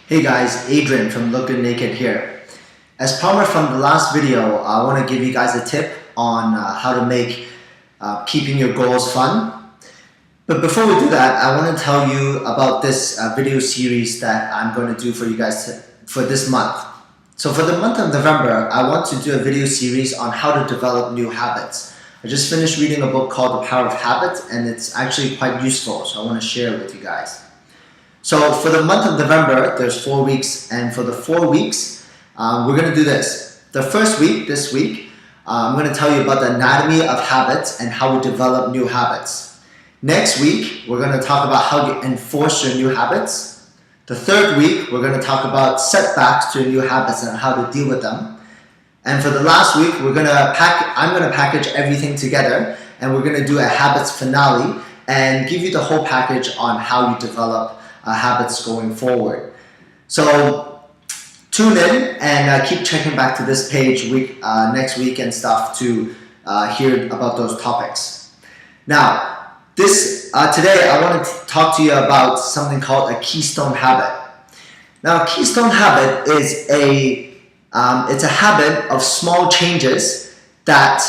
Hey guys, Adrian from Look Good Naked here. As promised from the last video, I want to give you guys a tip on how to make keeping your goals fun. But before we do that, I want to tell you about this video series that I'm going to do for you guys for this month. So for the month of November, I want to do a video series on how to develop new habits. I just finished reading a book called The Power of Habit, and it's actually quite useful, so I want to share it with you guys. So for the month of November, there's 4 weeks, and for the 4 weeks, we're going to do this. The first week, this week, I'm going to tell you about the anatomy of habits and how we develop new habits. Next week, we're going to talk about how you enforce your new habits. The third week, we're going to talk about setbacks to your new habits and how to deal with them. And for the last week, I'm going to package everything together, and we're going to do a habits finale and give you the whole package on how you develop habits going forward. So tune in and keep checking back to this page next week and stuff to hear about those topics. Now, today I want to talk to you about something called a Keystone Habit. Now, a Keystone Habit is it's a habit of small changes that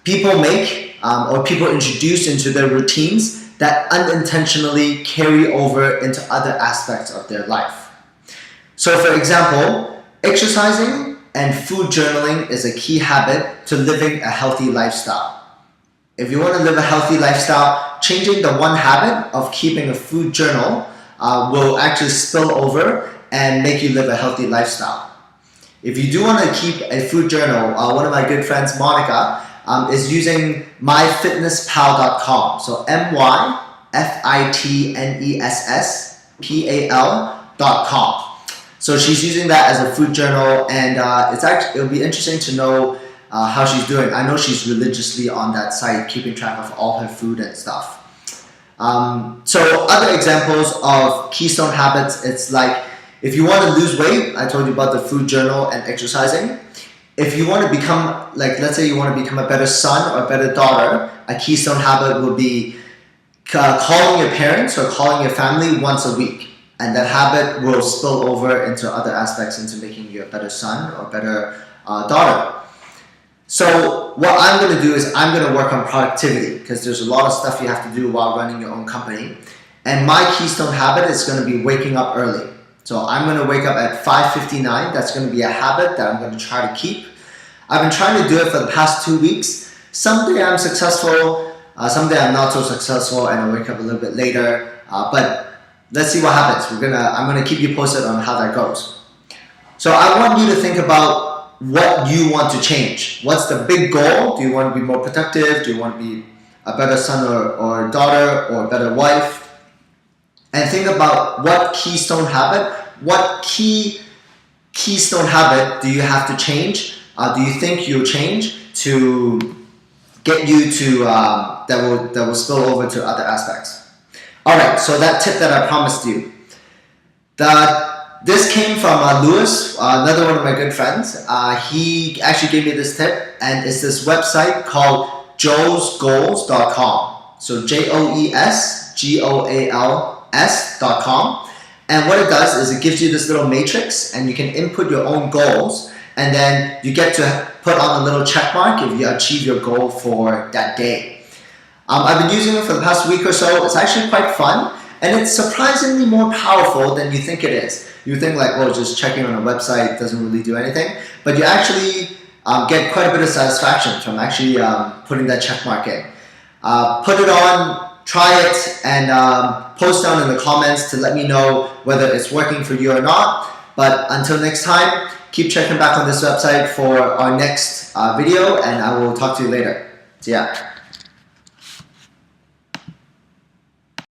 people make or people introduce into their routines that unintentionally carry over into other aspects of their life. So for example, exercising and food journaling is a key habit to living a healthy lifestyle. If you want to live a healthy lifestyle, changing the one habit of keeping a food journal will actually spill over and make you live a healthy lifestyle. If you do want to keep a food journal, one of my good friends, Monica, is using myfitnesspal.com. So myfitnesspal.com. So she's using that as a food journal, and it'll be interesting to know how she's doing. I know she's religiously on that site, keeping track of all her food and stuff. So other examples of Keystone Habits, it's like if you want to lose weight, I told you about the food journal and exercising. If you want to become, let's say you want to become a better son or a better daughter, a Keystone Habit would be calling your parents or calling your family once a week. And that habit will spill over into other aspects, into making you a better son or better daughter. So what I'm going to do is I'm going to work on productivity, because there's a lot of stuff you have to do while running your own company. And my Keystone Habit is going to be waking up early. So I'm going to wake up at 5:59. That's going to be a habit that I'm going to try to keep. I've been trying to do it for the past 2 weeks. Someday I'm successful, someday I'm not so successful, and I wake up a little bit later. But let's see what happens. I'm going to keep you posted on how that goes. So I want you to think about what you want to change. What's the big goal? Do you want to be more productive? Do you want to be a better son or daughter or a better wife? And think about what Keystone Habit, what Keystone Habit do you have to change? Do you think you'll change to get you to that will spill over to other aspects? All right, so that tip that I promised you. This came from Lewis, another one of my good friends. He actually gave me this tip, and it's this website called joesgoals.com. So JOESGOALS.com. And what it does is it gives you this little matrix, and you can input your own goals, and then you get to put on a little check mark if you achieve your goal for that day. I've been using it for the past week or so. It's actually quite fun, and it's surprisingly more powerful than you think it is. You think just checking on a website doesn't really do anything, but you actually get quite a bit of satisfaction from actually putting that check mark in. Put it on, try it, and post down in the comments to let me know whether it's working for you or not. But until next time, keep checking back on this website for our next video, and I will talk to you later. See ya.